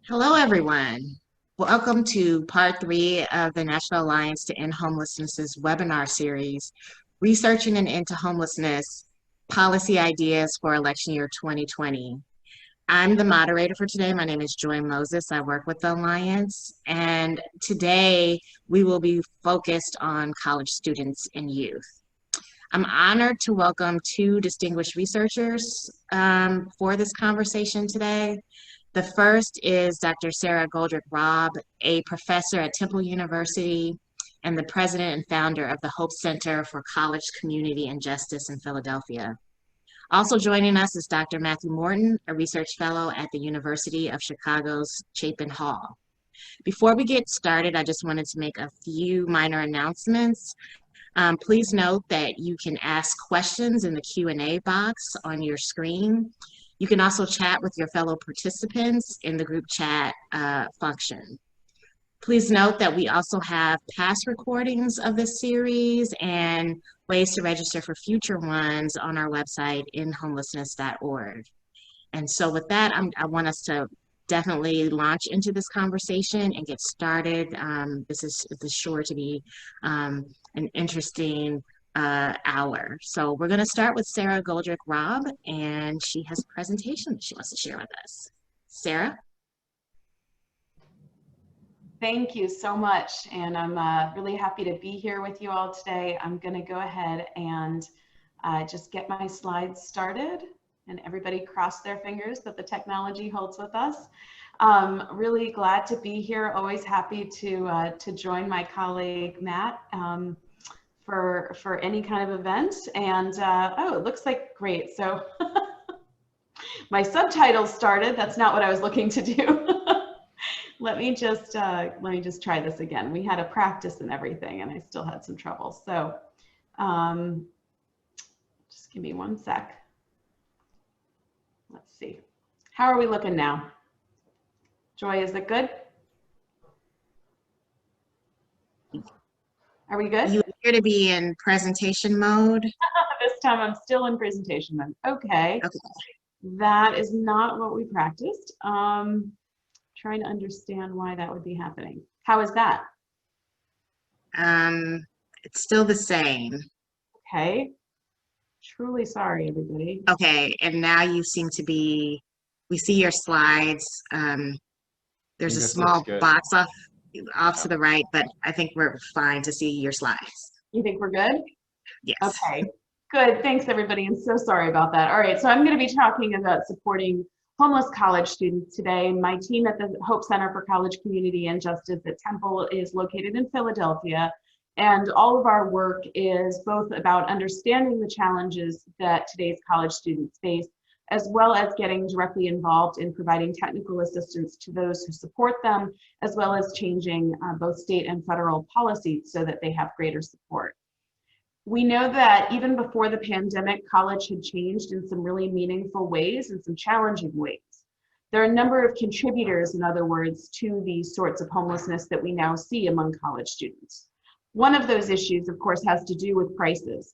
Hello, everyone. Welcome to part three of the National Alliance to End Homelessness's webinar series, Researching an End to Homelessness, Policy Ideas for Election Year 2020. I'm the moderator for today. My name is Joy Moses. I work with the Alliance, and today we will be focused on college students and youth. I'm honored to welcome two distinguished researchers for this conversation today. The first is Dr. Sara Goldrick-Rab, a professor at Temple University and the president and founder of the Hope Center for College Community and Justice in Philadelphia. Also joining us is Dr. Matthew Morton, a research fellow at the University of Chicago's Chapin Hall. Before we get started, I just wanted to make a few minor announcements. Please note that you can ask questions in the Q&A box on your screen. You can also chat with your fellow participants in the group chat function. Please note that we also have past recordings of this series and ways to register for future ones on our website, inhomelessness.org. And so with that, I want us to definitely launch into this conversation and get started. This is sure to be an interesting hour. So we're going to start with Sara Goldrick-Rab, and she has a presentation that she wants to share with us. Sara? Thank you so much, and I'm really happy to be here with you all today. I'm going to go ahead and just get my slides started, and everybody cross their fingers that the technology holds with us. Really glad to be here. Always happy to join my colleague Matt for any kind of event. And oh, it looks like great. So my subtitles started. That's not what I was looking to do. Let me just try this again. We had a practice and everything, and I still had some trouble. So just give me one sec. Let's see. How are we looking now? Joy, is it good? Are we good? You appear to be in presentation mode. This time I'm still in presentation mode. Okay. That is not what we practiced. Trying to understand why that would be happening. How is that? It's still the same. Okay. Truly sorry, everybody. Okay, and now you seem to be, we see your slides. There's a small box off to the right, but I think we're fine to see your slides. You think we're good? Yes. Okay, good. Thanks, everybody. I'm so sorry about that. All right, so I'm going to be talking about supporting homeless college students today. My team at the Hope Center for College Community and Justice at Temple is located in Philadelphia, and all of our work is both about understanding the challenges that today's college students face, as well as getting directly involved in providing technical assistance to those who support them, as well as changing both state and federal policies so that they have greater support. We know that even before the pandemic, college had changed in some really meaningful ways and some challenging ways. There are a number of contributors, in other words, to these sorts of homelessness that we now see among college students. One of those issues, of course, has to do with prices.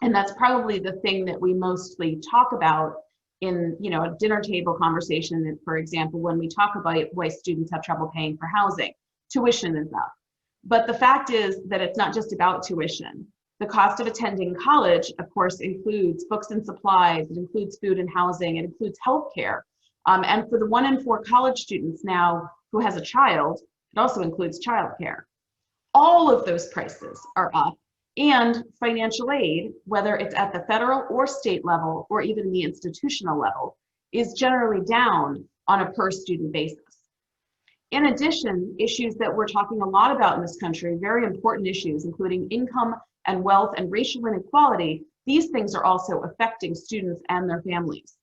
And that's probably the thing that we mostly talk about in a dinner table conversation, for example, when we talk about why students have trouble paying for housing. Tuition is up. But the fact is that it's not just about tuition. The cost of attending college, of course, includes books and supplies, it includes food and housing, it includes healthcare. And for the 1 in 4 college students now who has a child, it also includes childcare. All of those prices are up, and financial aid, whether it's at the federal or state level, or even the institutional level, is generally down on a per student basis. In addition, issues that we're talking a lot about in this country, very important issues, including income and wealth and racial inequality, these things are also affecting students and their families.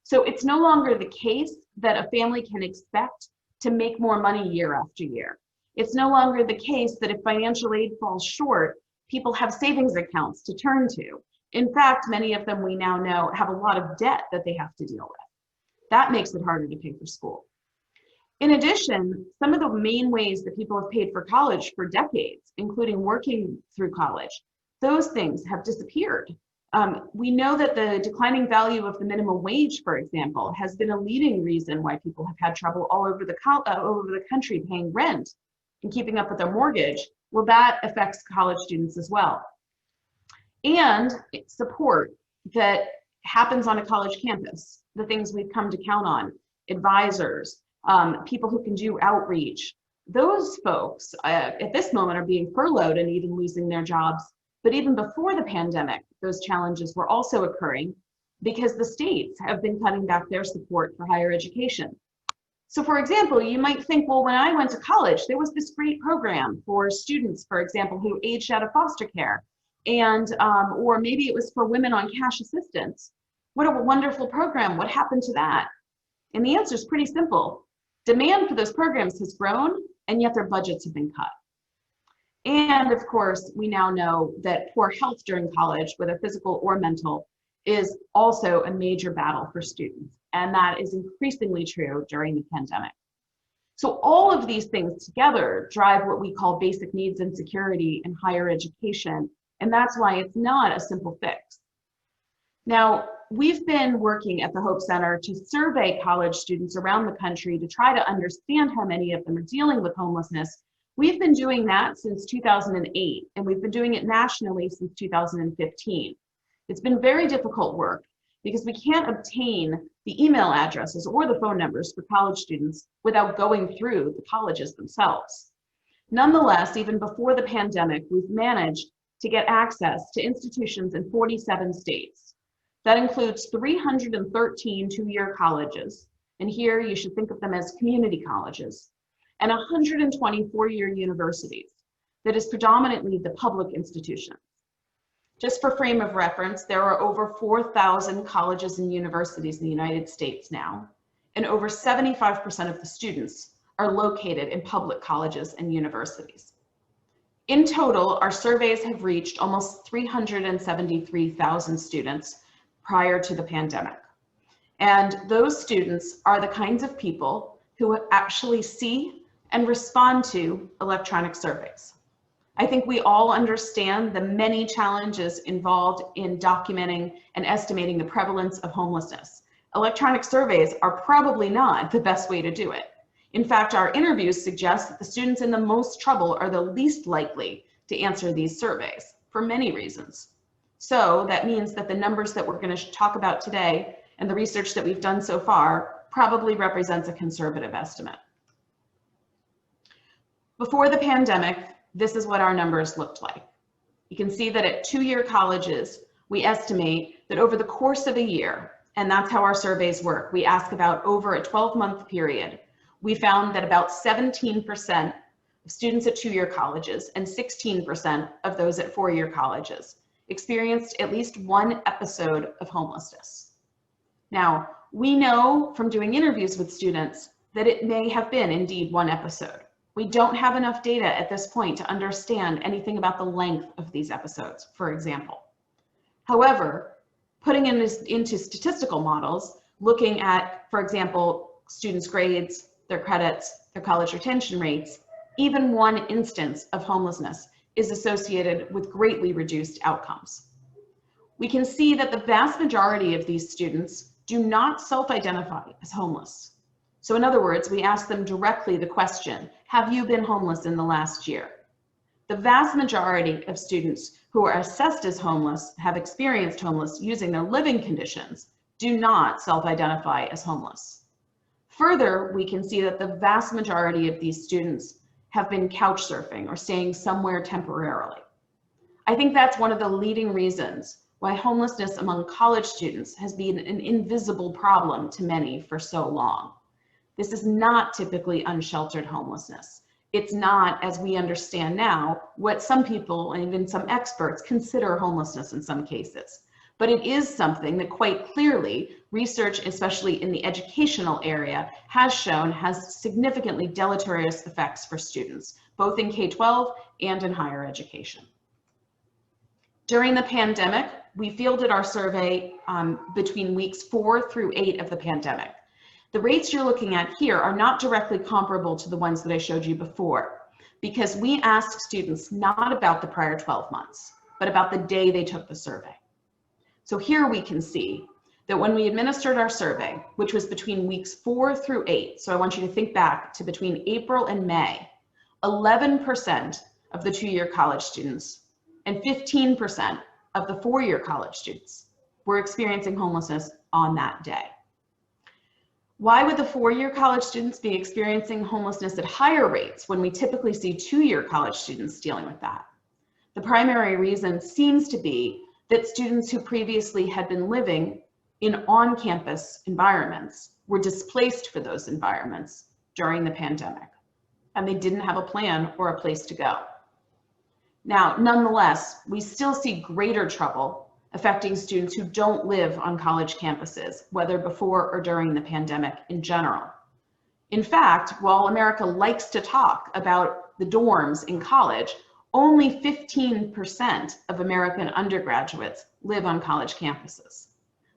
So it's no longer the case that a family can expect to make more money year after year. It's no longer the case that if financial aid falls short, people have savings accounts to turn to. In fact, many of them we now know have a lot of debt that they have to deal with. That makes it harder to pay for school. In addition, some of the main ways that people have paid for college for decades, including working through college, those things have disappeared. We know that the declining value of the minimum wage, for example, has been a leading reason why people have had trouble all over the country paying rent and keeping up with their mortgage. Well, that affects college students as well. And support that happens on a college campus, the things we've come to count on, advisors, people who can do outreach. Those folks at this moment are being furloughed and even losing their jobs. But even before the pandemic, those challenges were also occurring because the states have been cutting back their support for higher education. So for example, you might think, well, when I went to college, there was this great program for students, for example, who aged out of foster care, and or maybe it was for women on cash assistance. What a wonderful program. What happened to that? And the answer is pretty simple. Demand for those programs has grown, and yet their budgets have been cut. And of course, we now know that poor health during college, whether physical or mental, is also a major battle for students. And that is increasingly true during the pandemic. So all of these things together drive what we call basic needs insecurity in higher education. And that's why it's not a simple fix. Now, we've been working at the Hope Center to survey college students around the country to try to understand how many of them are dealing with homelessness. We've been doing that since 2008, and we've been doing it nationally since 2015. It's been very difficult work because we can't obtain the email addresses or the phone numbers for college students without going through the colleges themselves. Nonetheless, even before the pandemic, we've managed to get access to institutions in 47 states. That includes 313 two-year colleges, and here you should think of them as community colleges, and 120 four-year universities that is predominantly the public institutions. Just for frame of reference, there are over 4,000 colleges and universities in the United States now, and over 75% of the students are located in public colleges and universities. In total, our surveys have reached almost 373,000 students prior to the pandemic. And those students are the kinds of people who actually see and respond to electronic surveys. I think we all understand the many challenges involved in documenting and estimating the prevalence of homelessness. Electronic surveys are probably not the best way to do it. In fact, our interviews suggest that the students in the most trouble are the least likely to answer these surveys for many reasons. So that means that the numbers that we're going to talk about today and the research that we've done so far probably represents a conservative estimate. Before the pandemic, this is what our numbers looked like. You can see that at two-year colleges, we estimate that over the course of a year, and that's how our surveys work, we ask about over a 12-month period, we found that about 17% of students at two-year colleges and 16% of those at four-year colleges experienced at least one episode of homelessness. Now, we know from doing interviews with students that it may have been indeed one episode. We don't have enough data at this point to understand anything about the length of these episodes, for example. However, putting into statistical models, looking at, for example, students' grades, their credits, their college retention rates, even one instance of homelessness is associated with greatly reduced outcomes. We can see that the vast majority of these students do not self-identify as homeless. So in other words, we ask them directly the question, have you been homeless in the last year? The vast majority of students who are assessed as homeless, have experienced homeless using their living conditions, do not self-identify as homeless. Further, we can see that the vast majority of these students have been couch surfing or staying somewhere temporarily. I think that's one of the leading reasons why homelessness among college students has been an invisible problem to many for so long. This is not typically unsheltered homelessness. It's not, as we understand now, what some people and even some experts consider homelessness in some cases. But it is something that quite clearly research, especially in the educational area, has shown has significantly deleterious effects for students, both in K-12 and in higher education. During the pandemic, we fielded our survey between weeks 4 through 8 of the pandemic. The rates you're looking at here are not directly comparable to the ones that I showed you before, because we asked students not about the prior 12 months, but about the day they took the survey. So here we can see that when we administered our survey, which was between weeks 4 through 8, so I want you to think back to between April and May, 11% of the 2-year college students and 15% of the 4-year college students were experiencing homelessness on that day. Why would the 4-year college students be experiencing homelessness at higher rates when we typically see 2-year college students dealing with that? The primary reason seems to be that students who previously had been living in on-campus environments were displaced for those environments during the pandemic, and they didn't have a plan or a place to go. Now, nonetheless, we still see greater trouble affecting students who don't live on college campuses, whether before or during the pandemic in general. In fact, while America likes to talk about the dorms in college, only 15% of American undergraduates live on college campuses.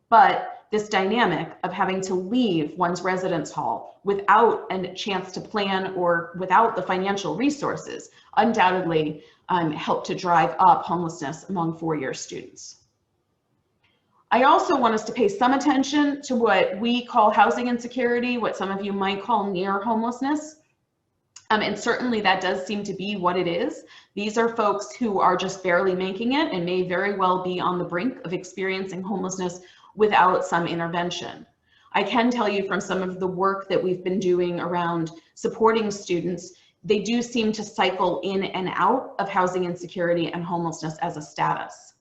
But this dynamic of having to leave one's residence hall without a chance to plan or without the financial resources undoubtedly helped to drive up homelessness among 4-year students. I also want us to pay some attention to what we call housing insecurity, what some of you might call near homelessness. And certainly that does seem to be what it is. These are folks who are just barely making it and may very well be on the brink of experiencing homelessness without some intervention. I can tell you from some of the work that we've been doing around supporting students, they do seem to cycle in and out of housing insecurity and homelessness as a status.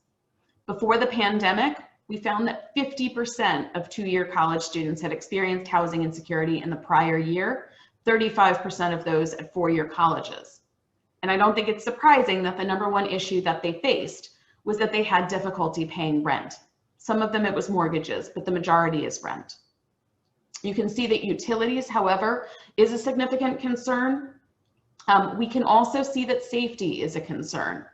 Before the pandemic, we found that 50% of 2-year college students had experienced housing insecurity in the prior year, 35% of those at 4-year colleges. And I don't think it's surprising that the #1 issue that they faced was that they had difficulty paying rent. Some of them it was mortgages, but the majority is rent. You can see that utilities, however, is a significant concern. We can also see that safety is a concern.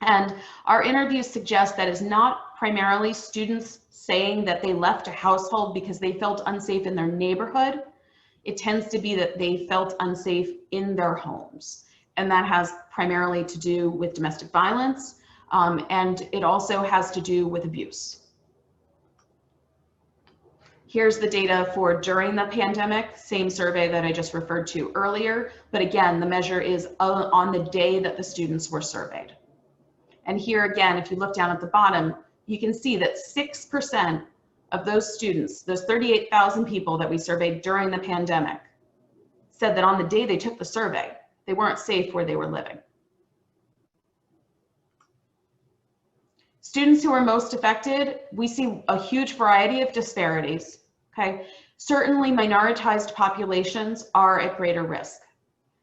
And our interviews suggest that is not primarily students saying that they left a household because they felt unsafe in their neighborhood. It tends to be that they felt unsafe in their homes. And that has primarily to do with domestic violence, and it also has to do with abuse. Here's the data for during the pandemic, same survey that I just referred to earlier, but again, the measure is on the day that the students were surveyed. And here again, if you look down at the bottom, you can see that 6% of those students, those 38,000 people that we surveyed during the pandemic, said that on the day they took the survey, they weren't safe where they were living. Students who are most affected, we see a huge variety of disparities. Okay, certainly minoritized populations are at greater risk.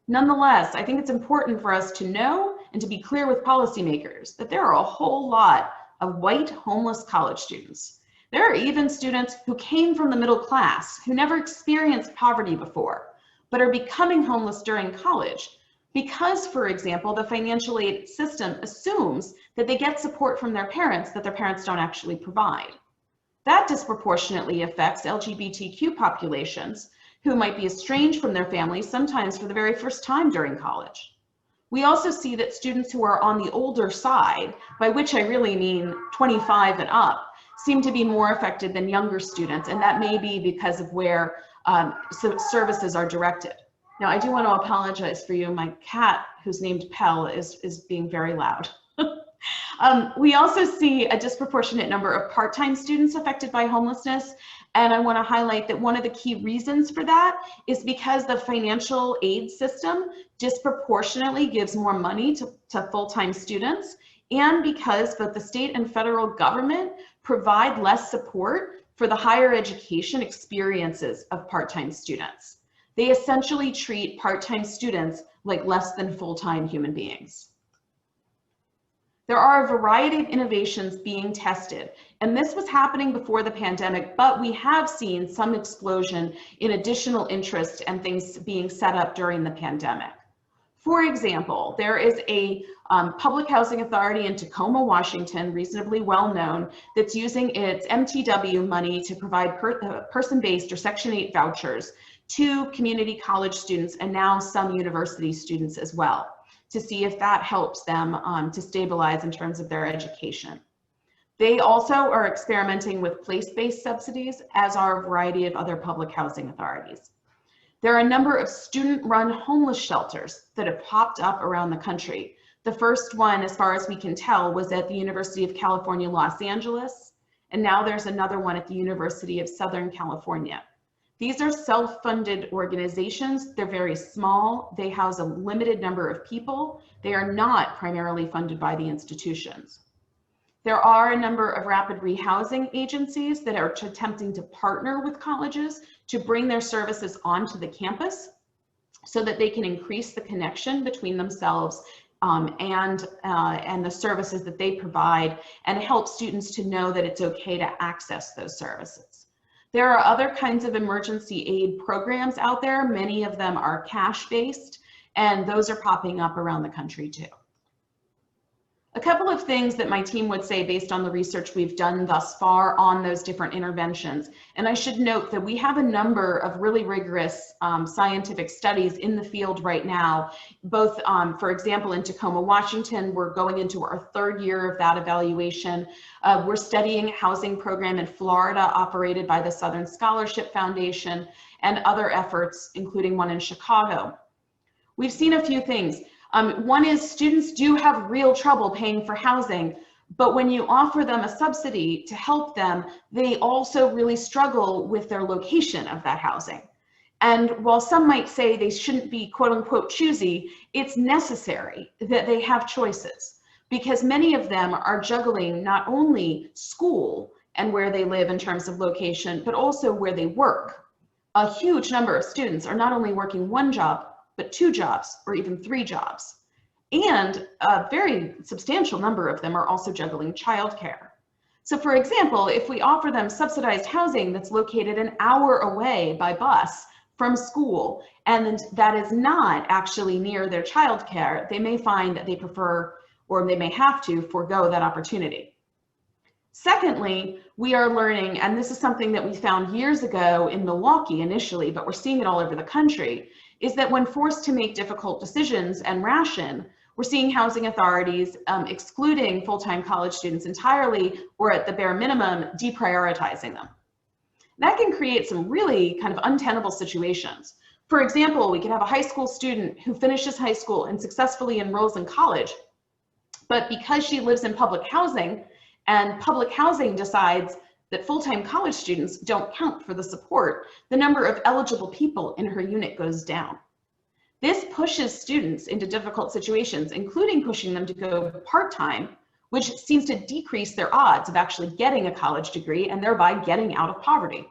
Nonetheless, I think it's important for us to know and to be clear with policymakers that there are a whole lot of white homeless college students. There are even students who came from the middle class, who never experienced poverty before, but are becoming homeless during college because, for example, the financial aid system assumes that they get support from their parents that their parents don't actually provide. That disproportionately affects LGBTQ populations who might be estranged from their families, sometimes for the very first time during college. We also see that students who are on the older side, by which I really mean 25 and up, seem to be more affected than younger students, and that may be because of where services are directed. Now, I do want to apologize for you. My cat, who's named Pell, is being very loud. We also see a disproportionate number of part-time students affected by homelessness, and I want to highlight that one of the key reasons for that is because the financial aid system disproportionately gives more money to full-time students, and because both the state and federal government provide less support for the higher education experiences of part-time students. They essentially treat part-time students like less than full-time human beings. There are a variety of innovations being tested, and this was happening before the pandemic, but we have seen some explosion in additional interest and things being set up during the pandemic. For example, there is a public housing authority in Tacoma, Washington, reasonably well known, that's using its MTW money to provide person-based or Section 8 vouchers to community college students and now some university students as well, to see if that helps them to stabilize in terms of their education. They also are experimenting with place-based subsidies, as are a variety of other public housing authorities. There are a number of student-run homeless shelters that have popped up around the country. The first one, as far as we can tell, was at the University of California, Los Angeles, and now there's another one at the University of Southern California. These are self-funded organizations. They're very small. They house a limited number of people. They are not primarily funded by the institutions. There are a number of rapid rehousing agencies that are attempting to partner with colleges to bring their services onto the campus so that they can increase the connection between themselves and the services that they provide, and help students to know that it's okay to access those services. There are other kinds of emergency aid programs out there. Many of them are cash-based, and those are popping up around the country too. A couple of things that my team would say based on the research we've done thus far on those different interventions. And I should note that we have a number of really rigorous scientific studies in the field right now, both, for example, in Tacoma, Washington. We're going into our third year of that evaluation. We're studying a housing program in Florida operated by the Southern Scholarship Foundation, and other efforts, including one in Chicago. We've seen a few things. One is students do have real trouble paying for housing, but when you offer them a subsidy to help them, they also really struggle with their location of that housing. And while some might say they shouldn't be quote unquote choosy, it's necessary that they have choices, because many of them are juggling not only school and where they live in terms of location, but also where they work. A huge number of students are not only working one job, but 2 jobs or even 3 jobs. And a very substantial number of them are also juggling childcare. So for example, if we offer them subsidized housing that's located an hour away by bus from school, and that is not actually near their childcare, they may find that they prefer, or they may have to forego that opportunity. Secondly, we are learning, and this is something that we found years ago in Milwaukee initially, but we're seeing it all over the country, is that when forced to make difficult decisions and ration, we're seeing housing authorities excluding full-time college students entirely, or at the bare minimum, deprioritizing them. That can create some really kind of untenable situations. For example, we could have a high school student who finishes high school and successfully enrolls in college, but because she lives in public housing, and public housing decides that full-time college students don't count for the support, the number of eligible people in her unit goes down. This pushes students into difficult situations, including pushing them to go part-time, which seems to decrease their odds of actually getting a college degree and thereby getting out of poverty.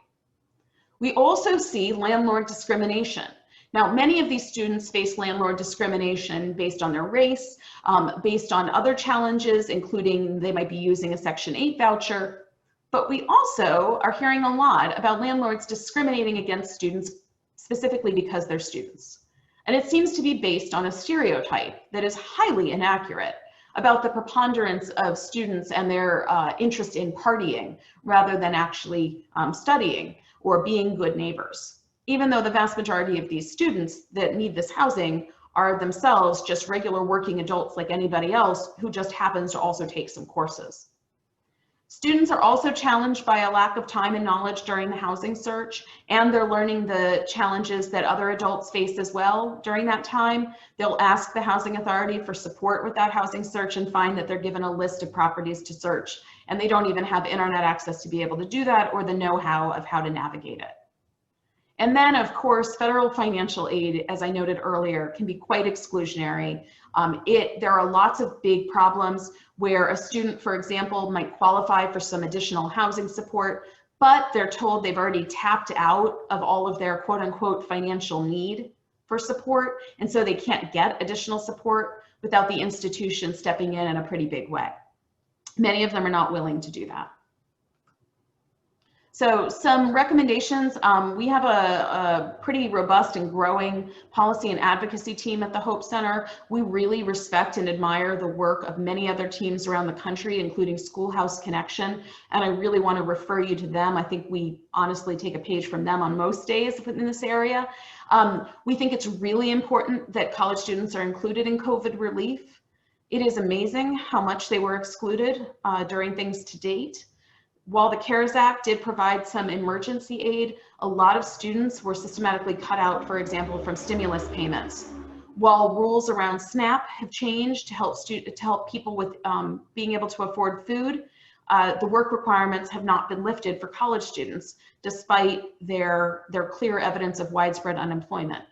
We also see landlord discrimination. Now, many of these students face landlord discrimination based on their race, based on other challenges, including they might be using a Section 8 voucher. But we also are hearing a lot about landlords discriminating against students specifically because they're students. And it seems to be based on a stereotype that is highly inaccurate about the preponderance of students and their interest in partying rather than actually studying or being good neighbors, even though the vast majority of these students that need this housing are themselves just regular working adults like anybody else who just happens to also take some courses. Students are also challenged by a lack of time and knowledge during the housing search, and they're learning the challenges that other adults face as well during that time. They'll ask the housing authority for support with that housing search and find that they're given a list of properties to search, and they don't even have internet access to be able to do that or the know-how of how to navigate it. And then, of course, federal financial aid, as I noted earlier, can be quite exclusionary. There are lots of big problems where a student, for example, might qualify for some additional housing support, but they're told they've already tapped out of all of their quote unquote financial need for support, and so they can't get additional support without the institution stepping in a pretty big way. Many of them are not willing to do that. So some recommendations, we have a pretty robust and growing policy and advocacy team at the Hope Center. We really respect and admire the work of many other teams around the country, including Schoolhouse Connection, and I really want to refer you to them. I think we honestly take a page from them on most days in this area. We think it's really important that college students are included in COVID relief. It is amazing how much they were excluded during things to date. While the CARES Act did provide some emergency aid, a lot of students were systematically cut out, for example, from stimulus payments. While rules around SNAP have changed to help people with being able to afford food, the work requirements have not been lifted for college students, despite their clear evidence of widespread unemployment.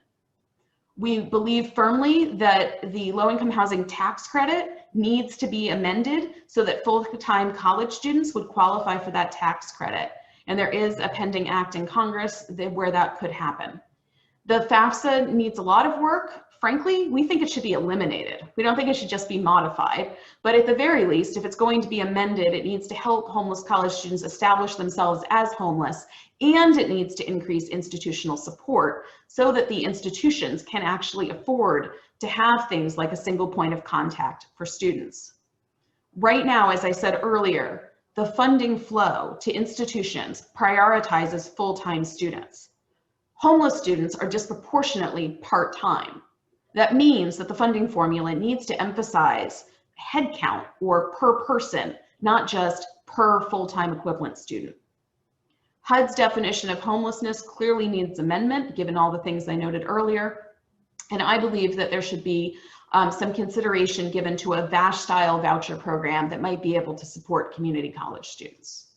We believe firmly that the low-income housing tax credit needs to be amended so that full-time college students would qualify for that tax credit. And there is a pending act in Congress where that could happen. The FAFSA needs a lot of work. Frankly, we think it should be eliminated. We don't think it should just be modified, but at the very least, if it's going to be amended, it needs to help homeless college students establish themselves as homeless, and it needs to increase institutional support so that the institutions can actually afford to have things like a single point of contact for students. Right now, as I said earlier, the funding flow to institutions prioritizes full-time students. Homeless students are disproportionately part-time. That means that the funding formula needs to emphasize head count or per person, not just per full-time equivalent student. HUD's definition of homelessness clearly needs amendment, given all the things I noted earlier. And I believe that there should be some consideration given to a VASH-style voucher program that might be able to support community college students.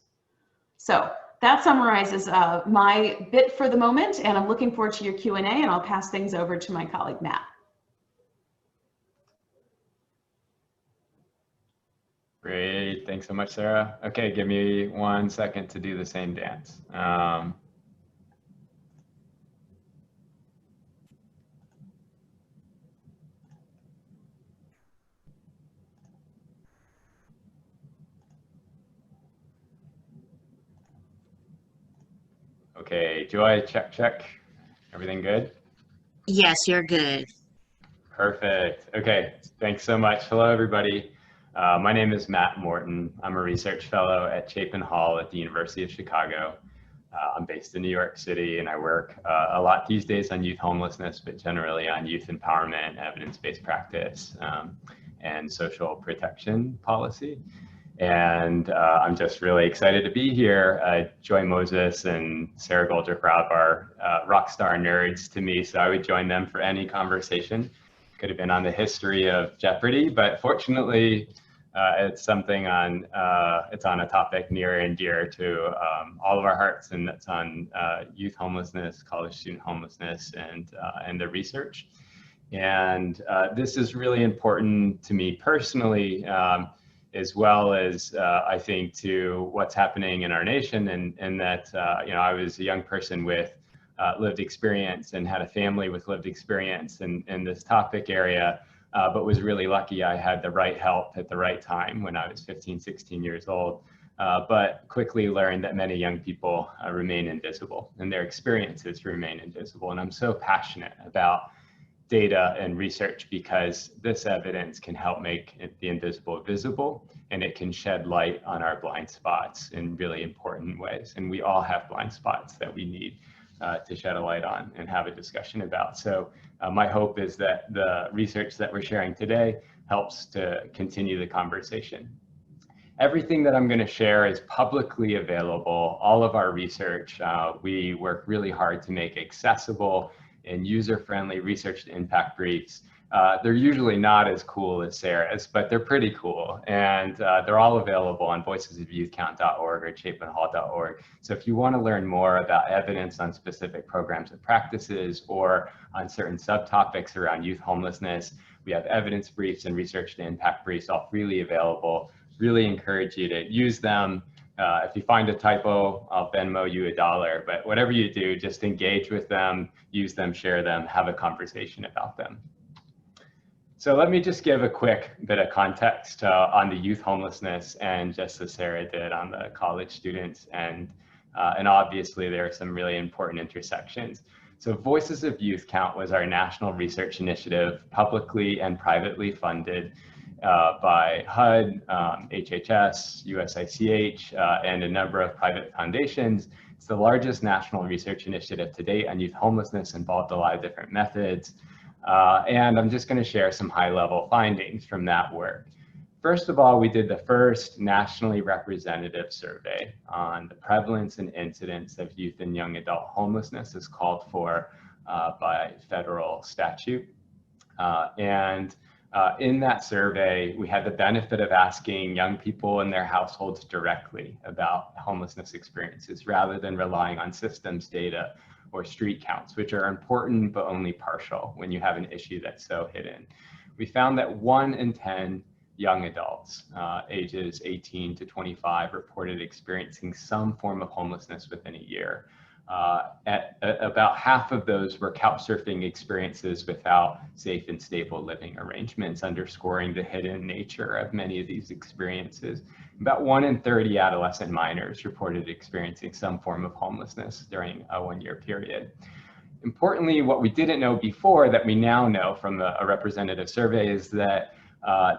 So that summarizes my bit for the moment, and I'm looking forward to your Q&A, and I'll pass things over to my colleague, Matt. Great, thanks so much, Sarah. Okay, give me 1 second to do the same dance. Okay, Joy, check. Everything good? Yes, you're good. Perfect. Okay, thanks so much. Hello, everybody. My name is Matt Morton. I'm a research fellow at Chapin Hall at the University of Chicago. I'm based in New York City, and I work a lot these days on youth homelessness, but generally on youth empowerment, evidence-based practice, and social protection policy. And I'm just really excited to be here. Joy Moses and Sara Goldrick-Rab are rock star nerds to me, so I would join them for any conversation. Could have been on the history of Jeopardy, but fortunately, it's something on it's on a topic near and dear to all of our hearts, and that's on youth homelessness, college student homelessness, and the research. And this is really important to me personally, as well as I think to what's happening in our nation, and that you know, I was a young person with lived experience and had a family with lived experience in this topic area, but was really lucky I had the right help at the right time when I was 15, 16 years old, but quickly learned that many young people remain invisible and their experiences remain invisible. And I'm so passionate about data and research because this evidence can help make the invisible visible, and it can shed light on our blind spots in really important ways. And we all have blind spots that we need to shed a light on and have a discussion about. So my hope is that the research that we're sharing today helps to continue the conversation. Everything that I'm going to share is publicly available. All of our research, we work really hard to make accessible and user-friendly research to impact briefs. They're usually not as cool as Sarah's, but they're pretty cool. And they're all available on voicesofyouthcount.org or chapinhall.org. So if you want to learn more about evidence on specific programs and practices or on certain subtopics around youth homelessness, we have evidence briefs and research to impact briefs all freely available. Really encourage you to use them. If you find a typo, I'll Venmo you $1, but whatever you do, just engage with them, use them, share them, have a conversation about them. So let me just give a quick bit of context on the youth homelessness, and just as Sarah did on the college students, and obviously there are some really important intersections. So Voices of Youth Count was our national research initiative, publicly and privately funded by HUD, HHS, USICH, and a number of private foundations. It's the largest national research initiative to date on youth homelessness, involved a lot of different methods. And I'm just going to share some high-level findings from that work. First of all, we did the first nationally representative survey on the prevalence and incidence of youth and young adult homelessness as called for by federal statute. In that survey, we had the benefit of asking young people and their households directly about homelessness experiences rather than relying on systems data or street counts, which are important but only partial when you have an issue that's so hidden. We found that 1 in 10 young adults, ages 18 to 25, reported experiencing some form of homelessness within a year. About half of those were couchsurfing experiences without safe and stable living arrangements, underscoring the hidden nature of many of these experiences. About 1 in 30 adolescent minors reported experiencing some form of homelessness during a 1-year period. Importantly, what we didn't know before that we now know from a representative survey is that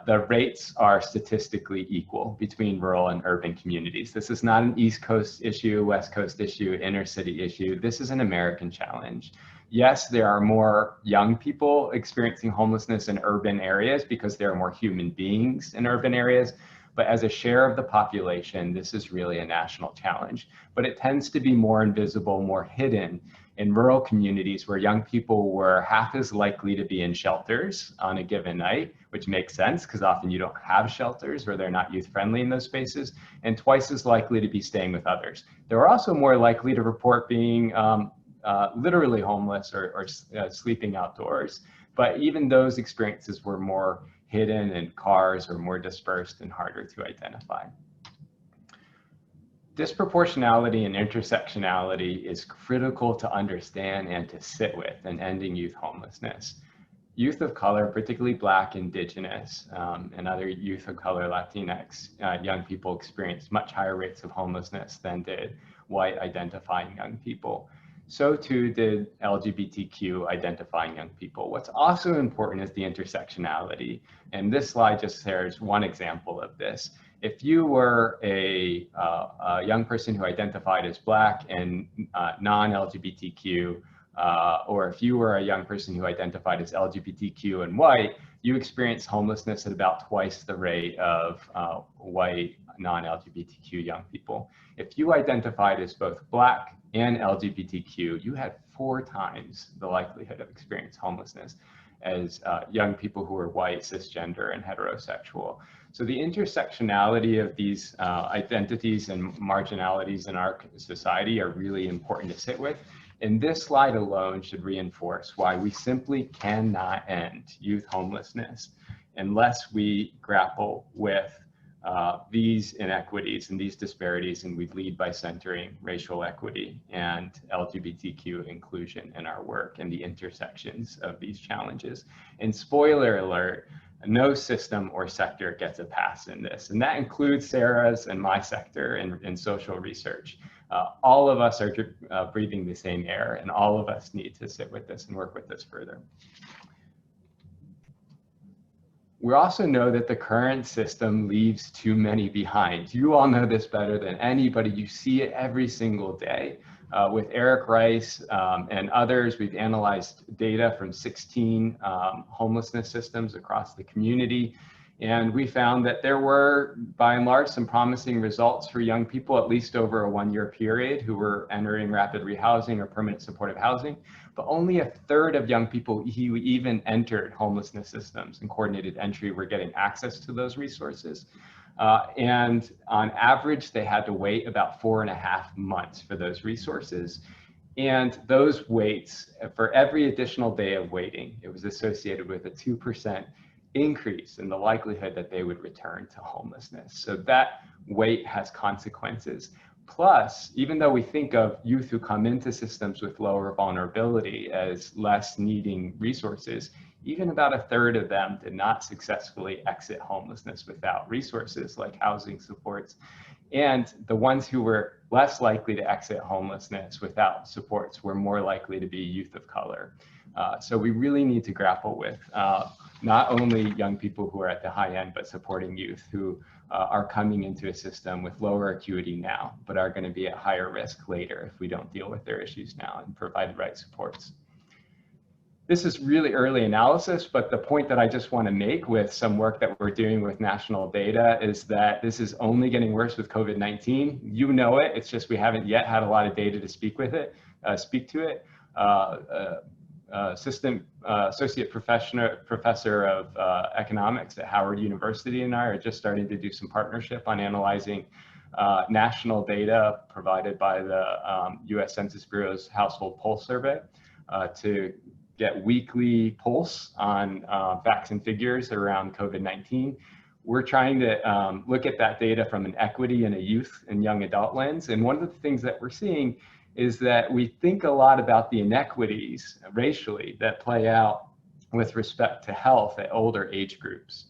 the rates are statistically equal between rural and urban communities. This is not an East Coast issue, West Coast issue, inner city issue. This is an American challenge. Yes, there are more young people experiencing homelessness in urban areas because there are more human beings in urban areas. But as a share of the population, this is really a national challenge. But it tends to be more invisible, more hidden in rural communities where young people were half as likely to be in shelters on a given night, which makes sense because often you don't have shelters or they're not youth friendly in those spaces, and twice as likely to be staying with others. They're also more likely to report being literally homeless or sleeping outdoors. But even those experiences were more hidden and cars are more dispersed and harder to identify. Disproportionality and intersectionality is critical to understand and to sit with in ending youth homelessness. Youth of color, particularly Black, Indigenous, and other youth of color, Latinx, young people experience much higher rates of homelessness than did white identifying young people. So too did LGBTQ identifying young people. What's also important is the intersectionality. And this slide just shares one example of this. If you were a young person who identified as Black and non-LGBTQ, or if you were a young person who identified as LGBTQ and white, you experience homelessness at about twice the rate of white non-LGBTQ young people. If you identified as both Black and LGBTQ, you had 4 times the likelihood of experiencing homelessness as young people who are white, cisgender, and heterosexual. So the intersectionality of these identities and marginalities in our society are really important to sit with. And this slide alone should reinforce why we simply cannot end youth homelessness unless we grapple with these inequities and these disparities, and we lead by centering racial equity and LGBTQ inclusion in our work and the intersections of these challenges. And spoiler alert, no system or sector gets a pass in this, and that includes Sara's and my sector in social research. All of us are breathing the same air, and all of us need to sit with this and work with this further. We also know that the current system leaves too many behind. You all know this better than anybody. You see it every single day. With Eric Rice and others, we've analyzed data from 16 homelessness systems across the community. And we found that there were, by and large, some promising results for young people, at least over a 1-year period, who were entering rapid rehousing or permanent supportive housing. But only 1/3 of young people who even entered homelessness systems and coordinated entry were getting access to those resources. And on average, they had to wait about 4.5 months for those resources. And those waits, for every additional day of waiting, it was associated with a 2% increase in the likelihood that they would return to homelessness. So that wait has consequences. Plus, even though we think of youth who come into systems with lower vulnerability as less needing resources, even about 1/3 of them did not successfully exit homelessness without resources like housing supports. And the ones who were less likely to exit homelessness without supports were more likely to be youth of color. So we really need to grapple with not only young people who are at the high end, but supporting youth who are coming into a system with lower acuity now, but are going to be at higher risk later if we don't deal with their issues now and provide the right supports. This is really early analysis, but the point that I just want to make with some work that we're doing with national data is that this is only getting worse with COVID-19. You know it, it's just we haven't yet had a lot of data to speak to it. Associate professor of economics at Howard University and I are just starting to do some partnership on analyzing national data provided by the US Census Bureau's Household Pulse Survey to get weekly pulse on facts and figures around COVID-19. We're trying to look at that data from an equity and a youth and young adult lens. And one of the things that we're seeing is that we think a lot about the inequities racially that play out with respect to health at older age groups.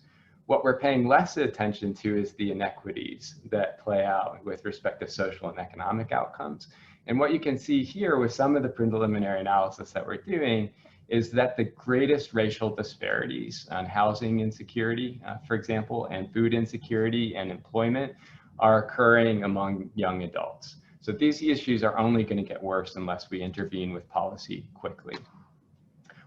What we're paying less attention to is the inequities that play out with respect to social and economic outcomes. And what you can see here with some of the preliminary analysis that we're doing is that the greatest racial disparities on housing insecurity, for example, and food insecurity and employment are occurring among young adults. So these issues are only going to get worse unless we intervene with policy quickly.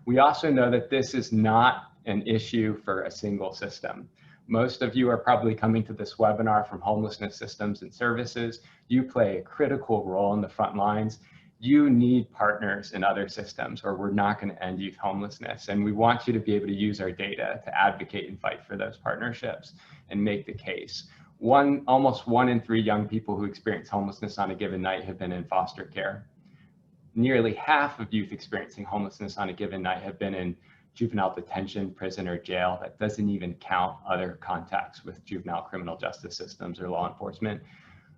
We also know that this is not an issue for a single system. Most of you are probably coming to this webinar from homelessness systems and services. You play a critical role in the front lines. You need partners in other systems or we're not going to end youth homelessness. And we want you to be able to use our data to advocate and fight for those partnerships and make the case. Almost 1 in 3 young people who experience homelessness on a given night have been in foster care. Nearly half of youth experiencing homelessness on a given night have been in juvenile detention, prison, or jail. That doesn't even count other contacts with juvenile criminal justice systems or law enforcement.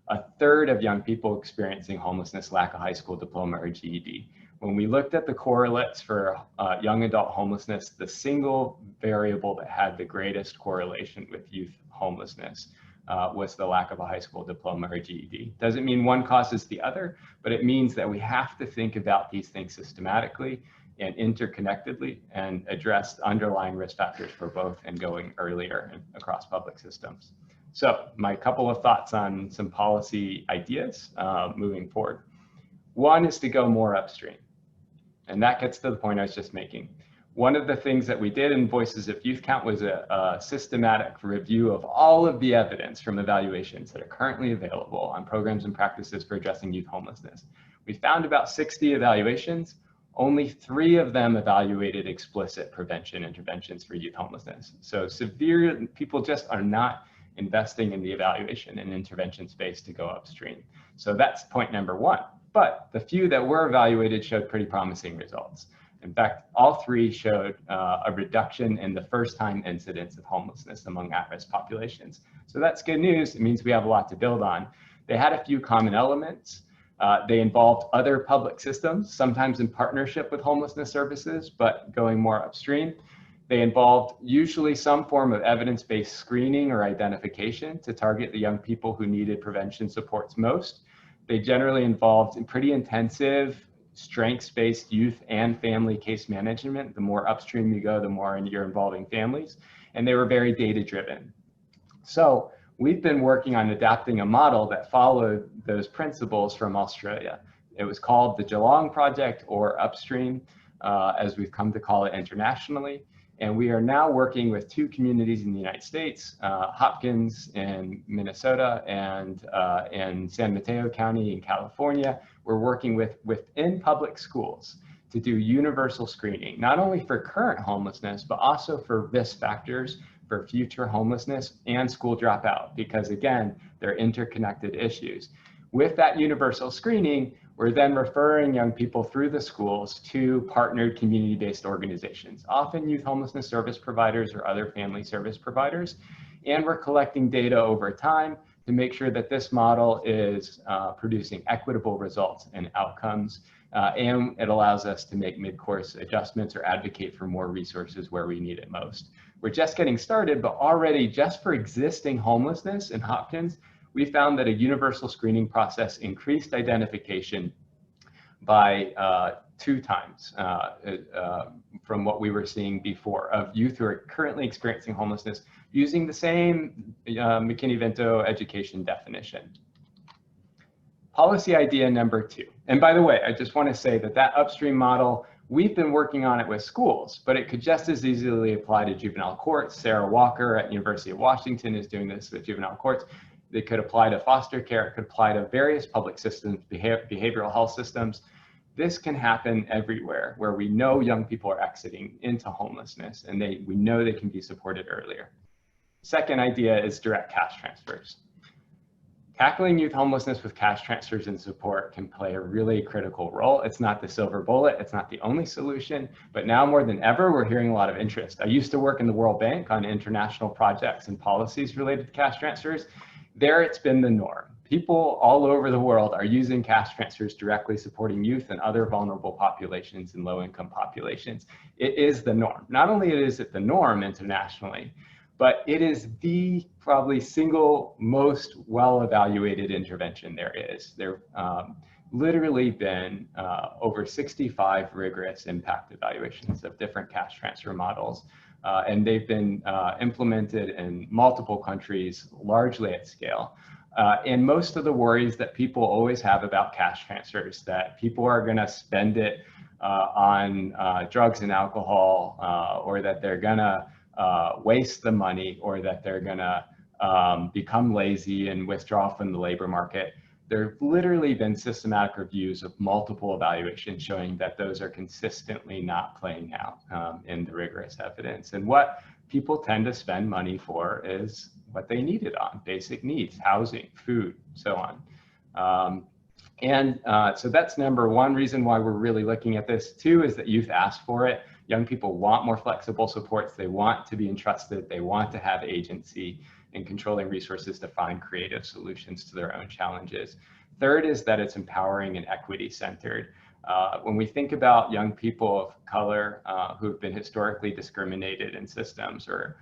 A third of young people experiencing homelessness lack a high school diploma or GED. When we looked at the correlates for young adult homelessness, the single variable that had the greatest correlation with youth homelessness was the lack of a high school diploma or GED. Doesn't mean one causes the other, but it means that we have to think about these things systematically and interconnectedly and address underlying risk factors for both and going earlier across public systems. So my couple of thoughts on some policy ideas moving forward. One is to go more upstream. And that gets to the point I was just making. One of the things that we did in Voices of Youth Count was a systematic review of all of the evidence from evaluations that are currently available on programs and practices for addressing youth homelessness. We found about 60 evaluations. Only 3 of them evaluated explicit prevention interventions for youth homelessness. So people just are not investing in the evaluation and intervention space to go upstream. So that's point number 1. But the few that were evaluated showed pretty promising results. In fact, all 3 showed a reduction in the first-time incidence of homelessness among at-risk populations. So that's good news. It means we have a lot to build on. They had a few common elements. They involved other public systems, sometimes in partnership with homelessness services, but going more upstream. They involved usually some form of evidence-based screening or identification to target the young people who needed prevention supports most. They generally involved pretty intensive strengths-based youth and family case management. The more upstream you go, the more you're involving families. And they were very data-driven. So we've been working on adapting a model that followed those principles from Australia. It was called the Geelong Project, or Upstream, as we've come to call it internationally. And we are now working with 2 communities in the United States, Hopkins in Minnesota and in San Mateo County in California. We're working within public schools to do universal screening, not only for current homelessness, but also for risk factors for future homelessness and school dropout, because again, they're interconnected issues. With that universal screening, we're then referring young people through the schools to partnered community-based organizations, often youth homelessness service providers or other family service providers. And we're collecting data over time to make sure that this model is producing equitable results and outcomes. And it allows us to make mid-course adjustments or advocate for more resources where we need it most. We're just getting started, but already just for existing homelessness in Hopkins, we found that a universal screening process increased identification by 2 times from what we were seeing before of youth who are currently experiencing homelessness using the same McKinney-Vento education definition. Policy idea number 2. And by the way, I just want to say that that upstream model We've been working on it with schools, but it could just as easily apply to juvenile courts. Sarah Walker at University of Washington is doing this with juvenile courts. It could apply to foster care. It could apply to various public systems, behavioral health systems. This can happen everywhere where we know young people are exiting into homelessness, and we know they can be supported earlier. Second idea is direct cash transfers. Tackling youth homelessness with cash transfers and support can play a really critical role. It's not the silver bullet, it's not the only solution, but now more than ever, we're hearing a lot of interest. I used to work in the World Bank on international projects and policies related to cash transfers. There, it's been the norm. People all over the world are using cash transfers directly supporting youth and other vulnerable populations and low-income populations. It is the norm. Not only is it the norm internationally, but it is the probably single most well-evaluated intervention there is. There literally been over 65 rigorous impact evaluations of different cash transfer models, and they've been implemented in multiple countries, largely at scale. And most of the worries that people always have about cash transfers, that people are gonna spend it on drugs and alcohol, or that they're gonna waste the money, or that they're gonna become lazy and withdraw from the labor market. There have literally been systematic reviews of multiple evaluations showing that those are consistently not playing out in the rigorous evidence. And what people tend to spend money for is what they need it on: basic needs, housing, food, so on. So that's number one reason why we're really looking at this. Two is that youth ask for it. Young people want more flexible supports. They want to be entrusted. They want to have agency in controlling resources to find creative solutions to their own challenges. Third is that it's empowering and equity centered. When we think about young people of color who have been historically discriminated in systems, or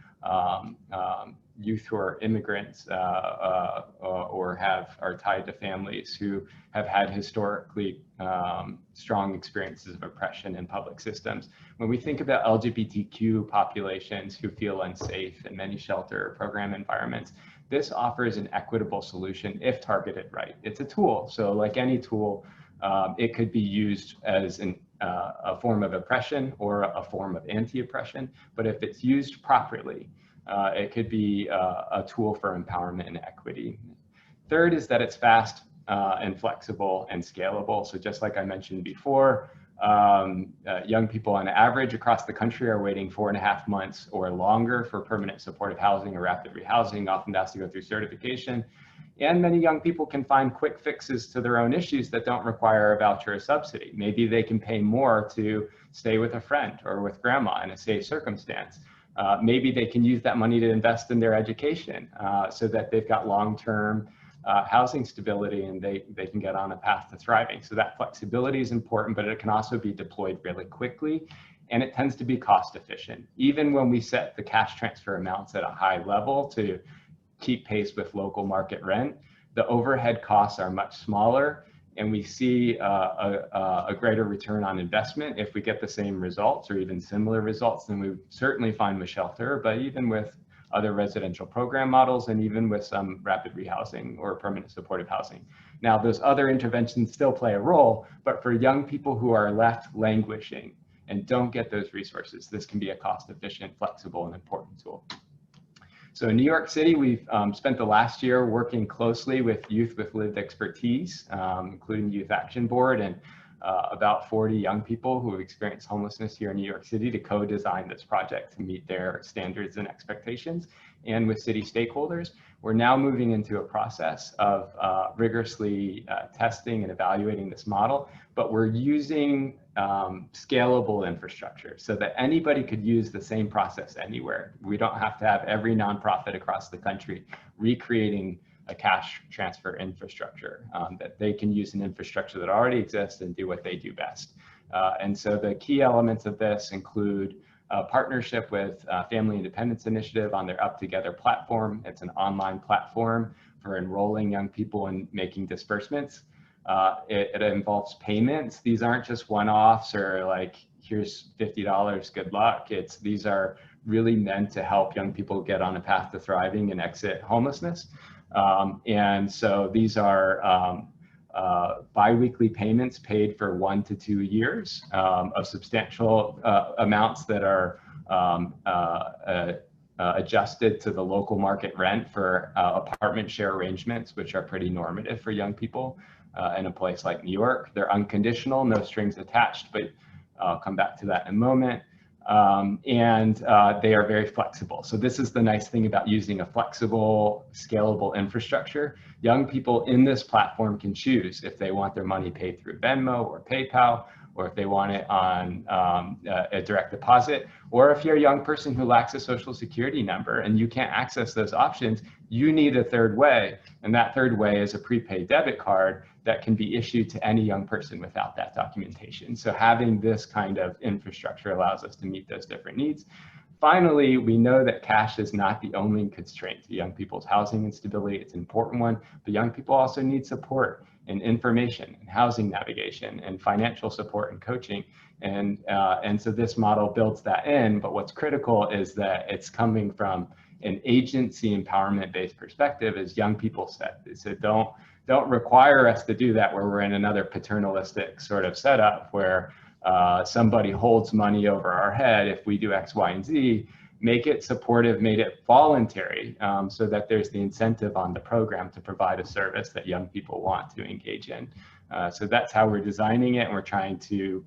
youth who are immigrants or are tied to families who have had historically strong experiences of oppression in public systems. When we think about LGBTQ populations who feel unsafe in many shelter program environments, this offers an equitable solution if targeted right. It's a tool, so like any tool, it could be used as a form of oppression or a form of anti-oppression, but if it's used properly, it could be a tool for empowerment and equity. Third is that it's fast and flexible and scalable. So just like I mentioned before, young people on average across the country are waiting 4.5 months or longer for permanent supportive housing or rapid rehousing, often has to go through certification. And many young people can find quick fixes to their own issues that don't require a voucher or subsidy. Maybe they can pay more to stay with a friend or with grandma in a safe circumstance. Maybe they can use that money to invest in their education so that they've got long-term housing stability and they can get on a path to thriving. So that flexibility is important, but it can also be deployed really quickly, and it tends to be cost efficient. Even when we set the cash transfer amounts at a high level to keep pace with local market rent, the overhead costs are much smaller, and we see a greater return on investment if we get the same results or even similar results than we certainly find with shelter, but even with other residential program models, and even with some rapid rehousing or permanent supportive housing. Now, those other interventions still play a role, but for young people who are left languishing and don't get those resources, this can be a cost-efficient, flexible, and important tool. So in New York City, we've spent the last year working closely with youth with lived expertise, including Youth Action Board and about 40 young people who have experienced homelessness here in New York City to co-design this project to meet their standards and expectations. And with city stakeholders, we're now moving into a process of rigorously testing and evaluating this model, but we're using scalable infrastructure so that anybody could use the same process anywhere. We don't have to have every nonprofit across the country recreating a cash transfer infrastructure, that they can use an infrastructure that already exists and do what they do best. And so the key elements of this include a partnership with Family Independence Initiative on their Up Together platform. It's an online platform for enrolling young people and making disbursements. It involves payments. These aren't just one-offs or like, here's $50, good luck. These are really meant to help young people get on a path to thriving and exit homelessness. And so these are biweekly payments paid for 1 to 2 years of substantial amounts that are adjusted to the local market rent for apartment share arrangements, which are pretty normative for young people in a place like New York. They're unconditional, no strings attached, but I'll come back to that in a moment. They are very flexible. So this is the nice thing about using a flexible, scalable infrastructure. Young people in this platform can choose if they want their money paid through Venmo or PayPal, or if they want it on a direct deposit, or if you're a young person who lacks a social security number and you can't access those options, you need a third way. And that third way is a prepaid debit card that can be issued to any young person without that documentation. So having this kind of infrastructure allows us to meet those different needs. Finally, we know that cash is not the only constraint to young people's housing instability. It's an important one, but young people also need support and information and housing navigation and financial support and coaching. And so this model builds that in, but what's critical is that it's coming from an agency empowerment-based perspective, as young people said. So don't require us to do that where we're in another paternalistic sort of setup where somebody holds money over our head if we do X, Y, and Z. Make it supportive, make it voluntary, so that there's the incentive on the program to provide a service that young people want to engage in. So that's how we're designing it, and we're trying to,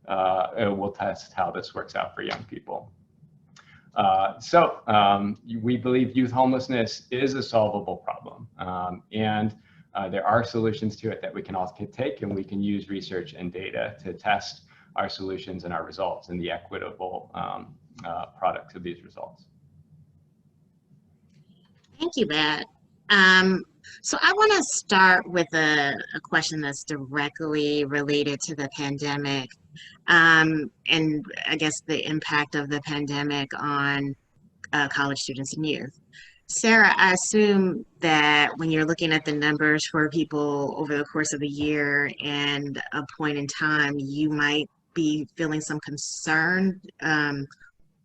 we'll test how this works out for young people. We believe youth homelessness is a solvable problem, and there are solutions to it that we can all take, and we can use research and data to test our solutions and our results and the equitable products of these results. Thank you, Matt. So I want to start with a question that's directly related to the pandemic, and I guess the impact of the pandemic on college students and youth. Sara, I assume that when you're looking at the numbers for people over the course of a year and a point in time, you might be feeling some concern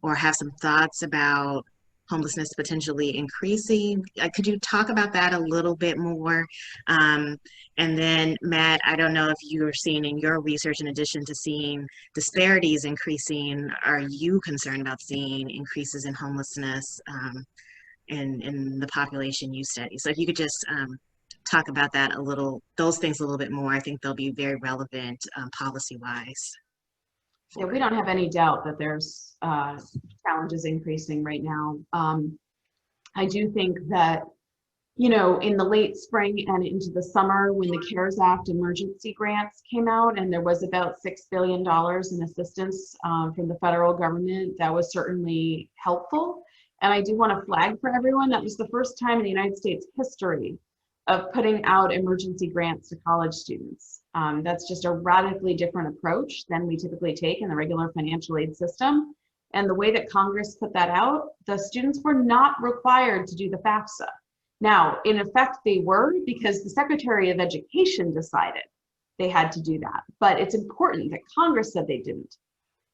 or have some thoughts about homelessness potentially increasing. Could you talk about that a little bit more? And then Matt, I don't know if you're seeing in your research, in addition to seeing disparities increasing, are you concerned about seeing increases in homelessness in the population you study? So if you could just talk about that a little, those things a little bit more, I think they'll be very relevant policy-wise. Yeah, we don't have any doubt that there's challenges increasing right now. I do think that, you know, in the late spring and into the summer, when the CARES Act emergency grants came out, and there was about $6 billion in assistance from the federal government, that was certainly helpful. And I do want to flag for everyone, that was the first time in the United States history of putting out emergency grants to college students. That's just a radically different approach than we typically take in the regular financial aid system. And the way that Congress put that out, the students were not required to do the FAFSA. Now, in effect, they were, because the Secretary of Education decided they had to do that. But it's important that Congress said they didn't.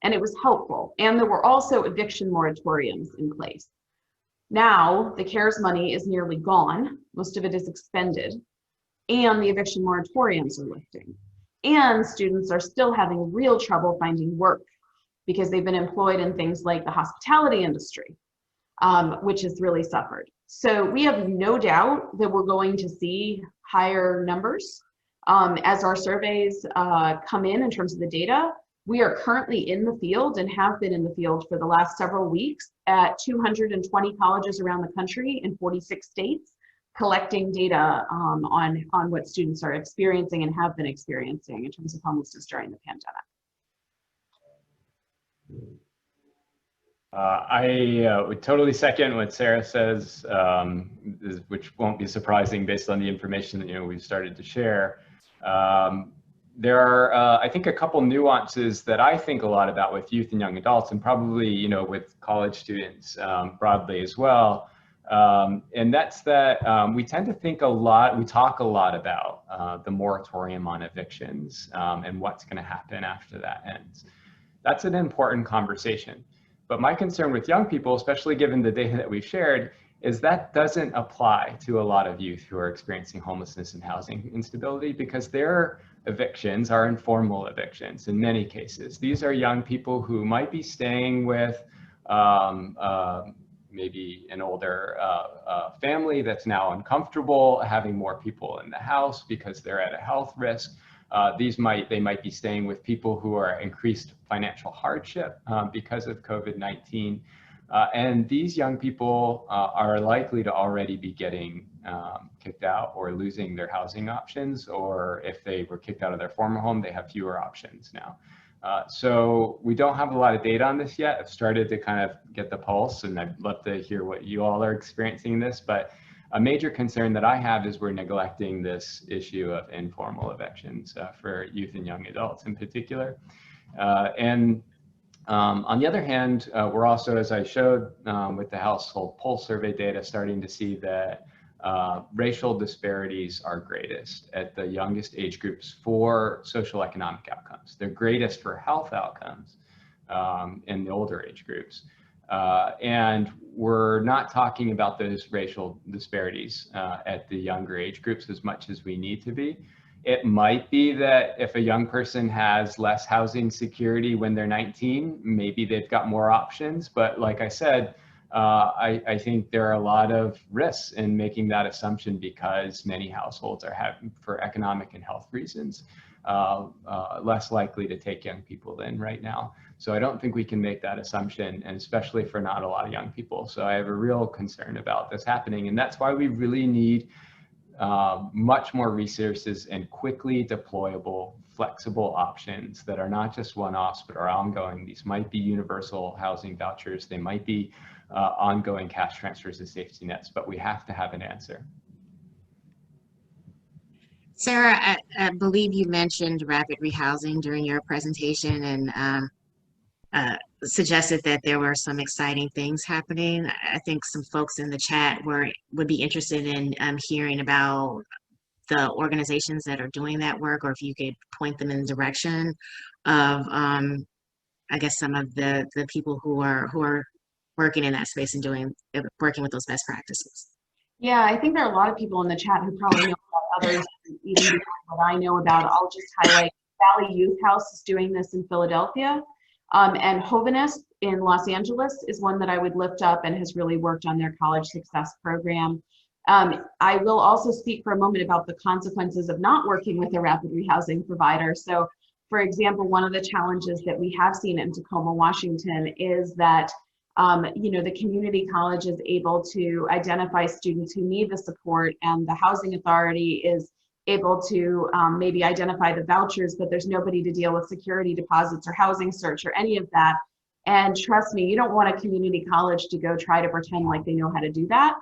And it was helpful. And there were also eviction moratoriums in place. Now, the CARES money is nearly gone. Most of it is expended. And the eviction moratoriums are lifting. And students are still having real trouble finding work because they've been employed in things like the hospitality industry, which has really suffered. So we have no doubt that we're going to see higher numbers as our surveys come in terms of the data. We are currently in the field and have been in the field for the last several weeks at 220 colleges around the country in 46 states, collecting data on what students are experiencing and have been experiencing in terms of homelessness during the pandemic. I would totally second what Sara says, which won't be surprising based on the information that we've started to share. There are, I think, a couple nuances that I think a lot about with youth and young adults, and probably with college students broadly as well. And that's that we tend to think a lot, we talk a lot about the moratorium on evictions and what's going to happen after that ends. That's an important conversation. But my concern with young people, especially given the data that we've shared, is that doesn't apply to a lot of youth who are experiencing homelessness and housing instability, because their evictions are informal evictions in many cases. These are young people who might be staying with maybe an older family that's now uncomfortable having more people in the house because they're at a health risk. They might be staying with people who are increased financial hardship because of COVID-19. And these young people are likely to already be getting kicked out or losing their housing options, or if they were kicked out of their former home, they have fewer options now. So we don't have a lot of data on this yet. I've started to kind of get the pulse, and I'd love to hear what you all are experiencing in this, but a major concern that I have is we're neglecting this issue of informal evictions for youth and young adults in particular. On the other hand, we're also, as I showed with the household pulse survey data, starting to see that racial disparities are greatest at the youngest age groups for social economic outcomes. They're greatest for health outcomes in the older age groups. And we're not talking about those racial disparities at the younger age groups as much as we need to be. It might be that if a young person has less housing security when they're 19, maybe they've got more options. But like I said, I think there are a lot of risks in making that assumption, because many households are having, for economic and health reasons, less likely to take young people in right now. So I don't think we can make that assumption, and especially for not a lot of young people. So I have a real concern about this happening, and that's why we really need much more resources and quickly deployable, flexible options that are not just one-offs but are ongoing. These might be universal housing vouchers, they might be ongoing cash transfers and safety nets, but we have to have an answer. Sarah, I believe you mentioned rapid rehousing during your presentation, and suggested that there were some exciting things happening. I think some folks in the chat would be interested in hearing about the organizations that are doing that work, or if you could point them in the direction of, I guess, some of the people who are working in that space and working with those best practices. Yeah, I think there are a lot of people in the chat who probably know about others, even beyond what I know about. I'll just highlight Valley Youth House is doing this in Philadelphia. And Homelessness in Los Angeles is one that I would lift up and has really worked on their college success program. I will also speak for a moment about the consequences of not working with a rapid rehousing provider. So, for example, one of the challenges that we have seen in Tacoma, Washington is that the community college is able to identify students who need the support, and the housing authority is able to maybe identify the vouchers, but there's nobody to deal with security deposits or housing search or any of that. And trust me, you don't want a community college to go try to pretend like they know how to do that.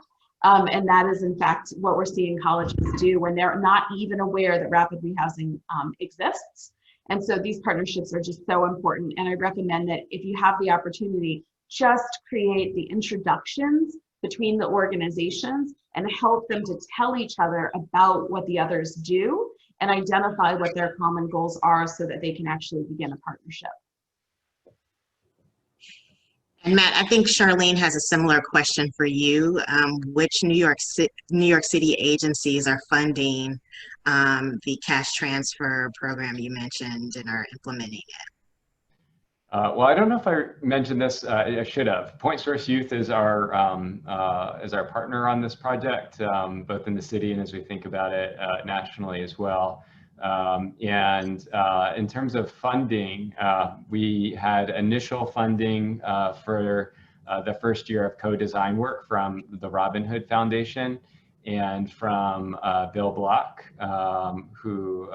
And that is in fact what we're seeing colleges do when they're not even aware that rapid rehousing exists. And so these partnerships are just so important. And I recommend that if you have the opportunity, just create the introductions between the organizations and help them to tell each other about what the others do and identify what their common goals are so that they can actually begin a partnership. And Matt, I think Charlene has a similar question for you. Which New York City agencies are funding the cash transfer program you mentioned and are implementing it? Well, I don't know if I mentioned this. I should have. Point Source Youth is our partner on this project, both in the city and as we think about it nationally as well. In terms of funding, we had initial funding for the first year of co-design work from the Robin Hood Foundation and from Bill Block, who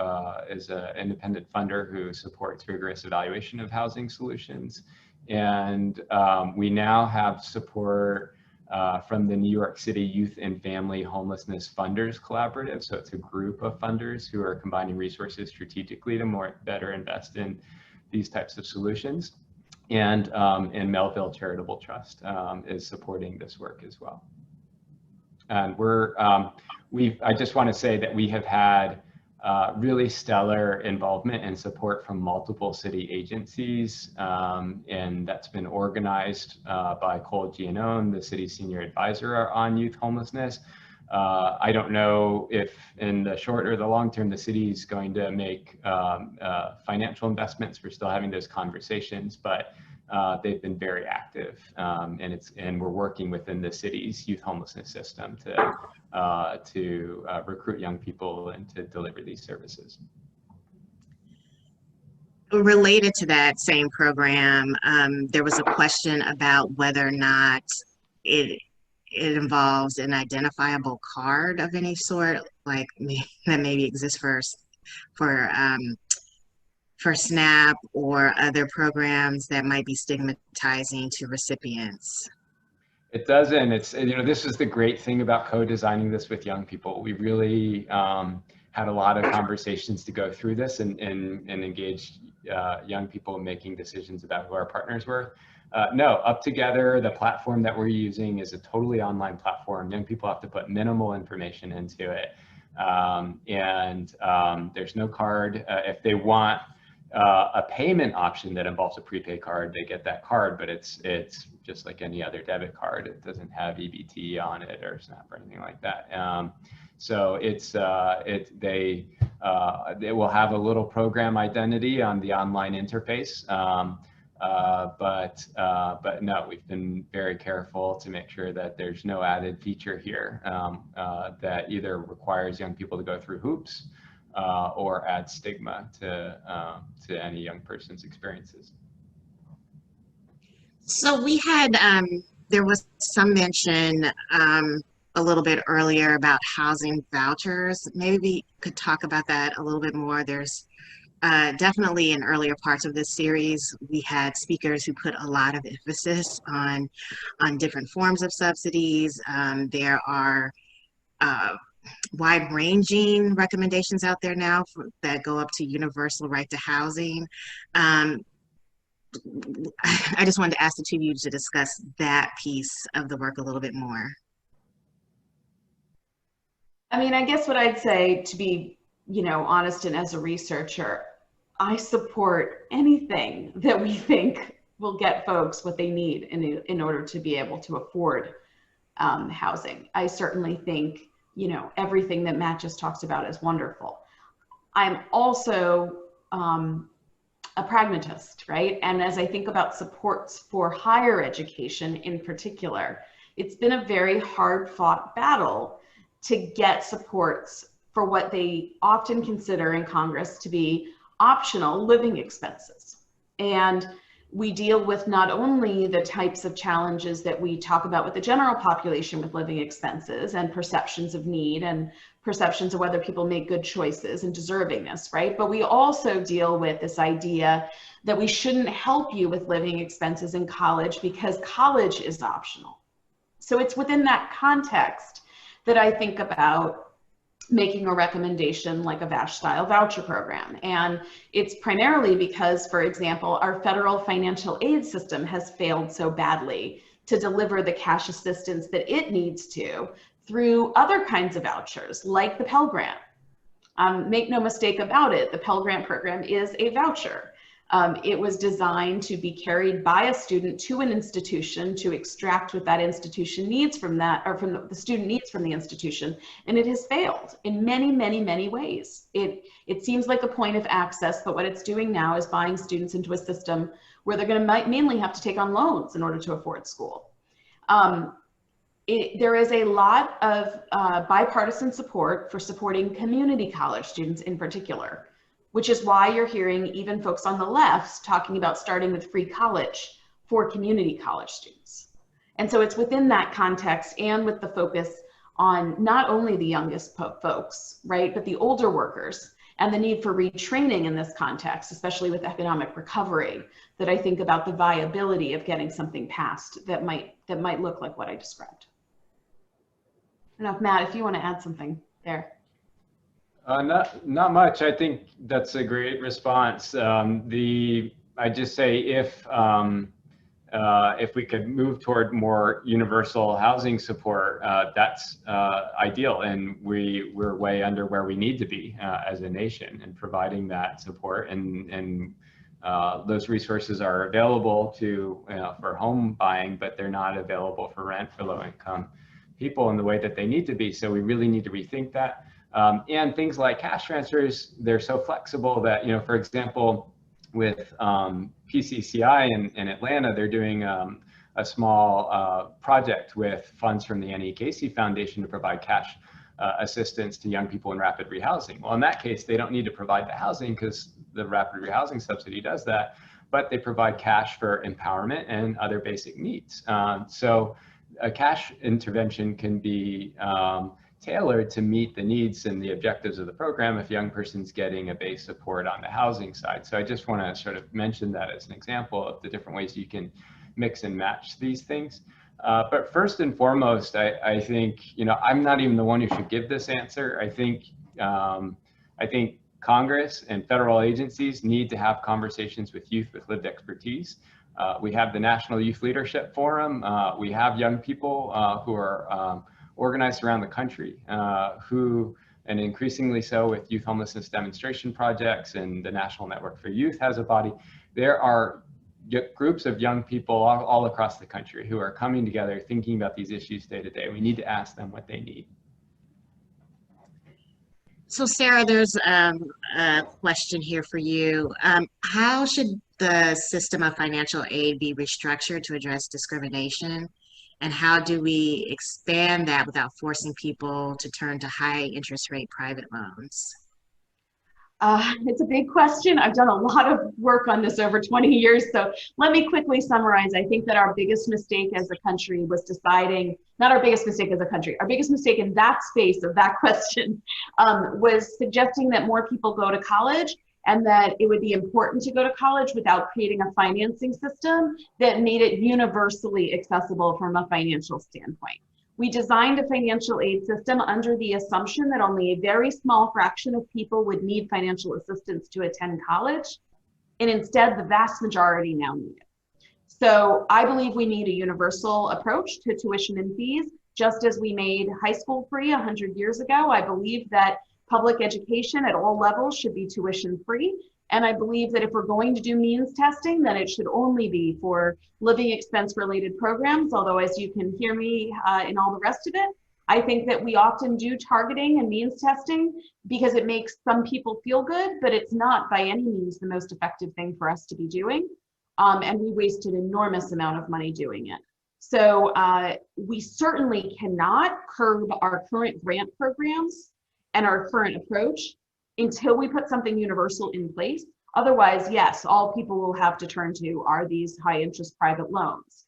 is an independent funder who supports rigorous evaluation of housing solutions. And we now have support from the New York City Youth and Family Homelessness Funders Collaborative. So it's a group of funders who are combining resources strategically to better invest in these types of solutions. And Melville Charitable Trust is supporting this work as well. And I just want to say that we have had really stellar involvement and support from multiple city agencies, and that's been organized by Cole Giannone, the city's senior advisor on youth homelessness. I don't know if in the short or the long term the city is going to make financial investments. We're still having those conversations, but they've been very active, and we're working within the city's youth homelessness system to recruit young people and to deliver these services. Related to that same program, there was a question about whether or not it involves an identifiable card of any sort, like that maybe exists for SNAP or other programs that might be stigmatizing to recipients. It doesn't. It's, you know, this is the great thing about co-designing this with young people. We really had a lot of conversations to go through this and engage young people in making decisions about who our partners were. No, Up Together, the platform that we're using, is a totally online platform. Young people have to put minimal information into it. There's no card. If they want a payment option that involves a prepaid card, they get that card, but it's just like any other debit card. It doesn't have EBT on it or SNAP or anything like that. So they will have a little program identity on the online interface. But no, we've been very careful to make sure that there's no added feature here that either requires young people to go through hoops or add stigma to any young person's experiences. So we had, there was some mention a little bit earlier about housing vouchers. Maybe we could talk about that a little bit more. There's definitely in earlier parts of this series, we had speakers who put a lot of emphasis on different forms of subsidies. There are wide-ranging recommendations out there now that go up to universal right to housing. I just wanted to ask the two of you to discuss that piece of the work a little bit more. I mean, I guess what I'd say, to be, you know, honest and as a researcher, I support anything that we think will get folks what they need in order to be able to afford housing. I certainly think, you know, everything that Matt just talks about is wonderful. I'm also a pragmatist, right? And as I think about supports for higher education in particular, it's been a very hard fought battle to get supports for what they often consider in Congress to be optional living expenses. And we deal with not only the types of challenges that we talk about with the general population with living expenses and perceptions of need and perceptions of whether people make good choices and deservingness, right? But we also deal with this idea that we shouldn't help you with living expenses in college because college is optional. So it's within that context that I think about making a recommendation like a VASH-style voucher program. And it's primarily because, for example, our federal financial aid system has failed so badly to deliver the cash assistance that it needs to through other kinds of vouchers, like the Pell Grant. Make no mistake about it, the Pell Grant program is a voucher. It was designed to be carried by a student to an institution to extract what that institution needs from that, or from the student needs from the institution, and it has failed in many, many, many ways. It seems like a point of access, but what it's doing now is buying students into a system where they're going to mainly have to take on loans in order to afford school. There is a lot of bipartisan support for supporting community college students in particular, which is why you're hearing even folks on the left talking about starting with free college for community college students. And so it's within that context and with the focus on not only the youngest folks, right, but the older workers and the need for retraining in this context, especially with economic recovery, that I think about the viability of getting something passed that might look like what I described. I don't know, Matt, if you want to add something there. Not much. I think that's a great response. I just say if if we could move toward more universal housing support, that's ideal. And we're way under where we need to be as a nation in providing that support. And those resources are available to for home buying, but they're not available for rent for low-income people in the way that they need to be. So we really need to rethink that. And things like cash transfers, they're so flexible that, for example, with PCCI in Atlanta, they're doing a small project with funds from the Annie Casey Foundation to provide cash assistance to young people in rapid rehousing. Well, in that case, they don't need to provide the housing because the rapid rehousing subsidy does that, but they provide cash for empowerment and other basic needs. So a cash intervention can be tailored to meet the needs and the objectives of the program if a young person's getting a base support on the housing side. So I just want to sort of mention that as an example of the different ways you can mix and match these things. But first and foremost, I think, I'm not even the one who should give this answer. I think Congress and federal agencies need to have conversations with youth with lived expertise. We have the National Youth Leadership Forum. We have young people who are organized around the country, and increasingly so with youth homelessness demonstration projects, and the National Network for Youth has a body. There are groups of young people all across the country who are coming together, thinking about these issues day to day. We need to ask them what they need. So Sarah, there's a question here for you. How should the system of financial aid be restructured to address discrimination? And how do we expand that without forcing people to turn to high interest rate private loans? It's a big question. I've done a lot of work on this over 20 years. So let me quickly summarize. I think that our biggest mistake as a country was deciding, not our biggest mistake as a country, our biggest mistake in that space of that question was suggesting that more people go to college, and that it would be important to go to college without creating a financing system that made it universally accessible from a financial standpoint. We designed a financial aid system under the assumption that only a very small fraction of people would need financial assistance to attend college, and instead the vast majority now need it. So I believe we need a universal approach to tuition and fees, just as we made high school free 100 years ago. I believe that public education at all levels should be tuition free. And I believe that if we're going to do means testing, then it should only be for living expense related programs. Although, as you can hear me in all the rest of it, I think that we often do targeting and means testing because it makes some people feel good, but it's not by any means the most effective thing for us to be doing. And we waste an enormous amount of money doing it. So we certainly cannot curb our current grant programs and our current approach until we put something universal in place. Otherwise, yes, all people will have to turn to are these high interest private loans.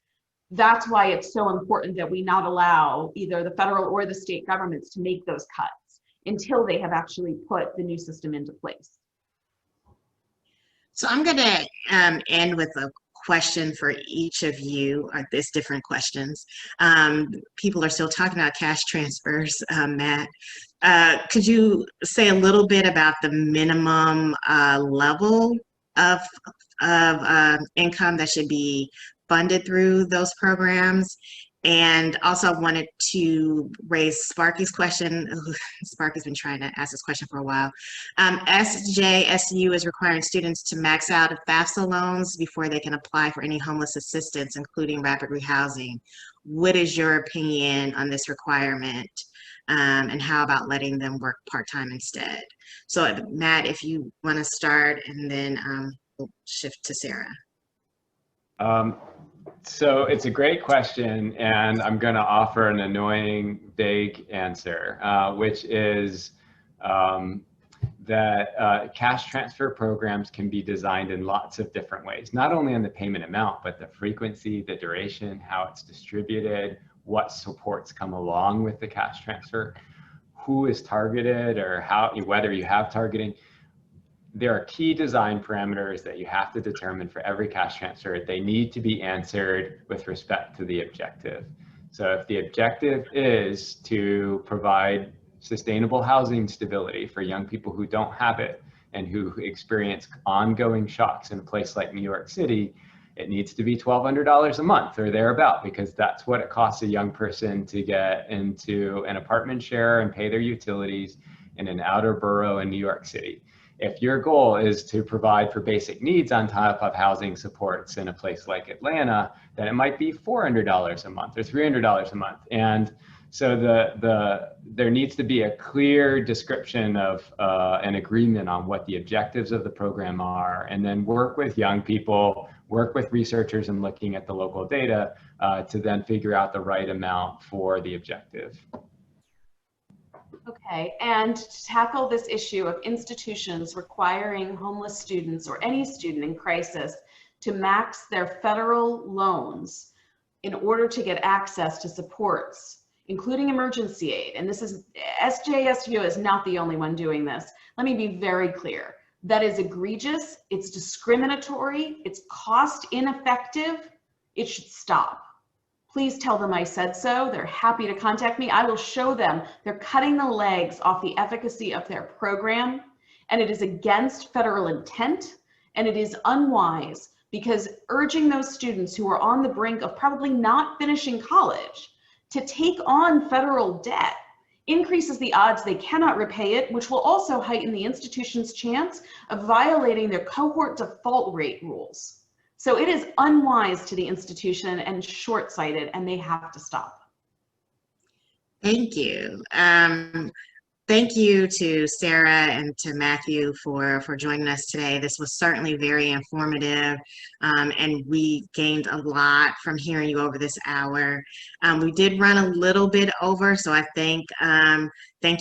That's why it's so important that we not allow either the federal or the state governments to make those cuts until they have actually put the new system into place. So I'm going to end with a question for each of you, or this different questions. People are still talking about cash transfers, Matt. Could you say a little bit about the minimum level of income that should be funded through those programs? And also I wanted to raise Sparky's question. Sparky's been trying to ask this question for a while. SJSU is requiring students to max out FAFSA loans before they can apply for any homeless assistance, including rapid rehousing. What is your opinion on this requirement? And how about letting them work part-time instead? So Matt, if you want to start, and then we'll shift to Sarah. So it's a great question, and I'm going to offer an annoying, vague answer, which is that cash transfer programs can be designed in lots of different ways, not only on the payment amount, but the frequency, the duration, how it's distributed, what supports come along with the cash transfer, who is targeted, or how, whether you have targeting. There are key design parameters that you have to determine for every cash transfer. They need to be answered with respect to the objective. So if the objective is to provide sustainable housing stability for young people who don't have it and who experience ongoing shocks in a place like New York City, then it needs to be $1,200 a month or thereabout, because that's what it costs a young person to get into an apartment share and pay their utilities in an outer borough in New York City. If your goal is to provide for basic needs on top of housing supports in a place like Atlanta, then it might be $400 a month or $300 a month. And so there needs to be a clear description of an agreement on what the objectives of the program are, and then work with young people, work with researchers and looking at the local data to then figure out the right amount for the objective. Okay, and to tackle this issue of institutions requiring homeless students or any student in crisis to max their federal loans in order to get access to supports, including emergency aid, and this is, SJSU is not the only one doing this. Let me be very clear. That is egregious, it's discriminatory, it's cost ineffective, it should stop. Please tell them I said so. They're happy to contact me. I will show them they're cutting the legs off the efficacy of their program, and it is against federal intent, and it is unwise, because urging those students who are on the brink of probably not finishing college to take on federal debt increases the odds they cannot repay it, which will also heighten the institution's chance of violating their cohort default rate rules. So it is unwise to the institution and short-sighted, and they have to stop. Thank you. Thank you to Sarah and to Matthew for joining us today. This was certainly very informative, and we gained a lot from hearing you over this hour. We did run a little bit over, so I thank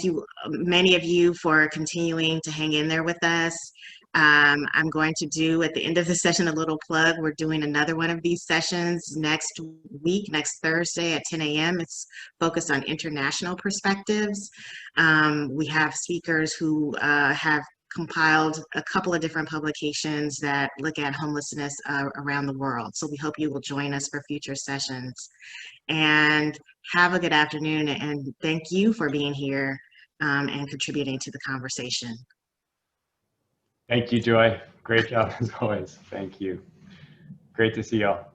you, many of you, for continuing to hang in there with us. I'm going to do at the end of the session a little plug. We're doing another one of these sessions next week, next Thursday at 10 a.m. It's focused on international perspectives. We have speakers who have compiled a couple of different publications that look at homelessness around the world. So we hope you will join us for future sessions. And have a good afternoon, and thank you for being here and contributing to the conversation. Thank you, Joy. Great job as always. Thank you. Great to see y'all.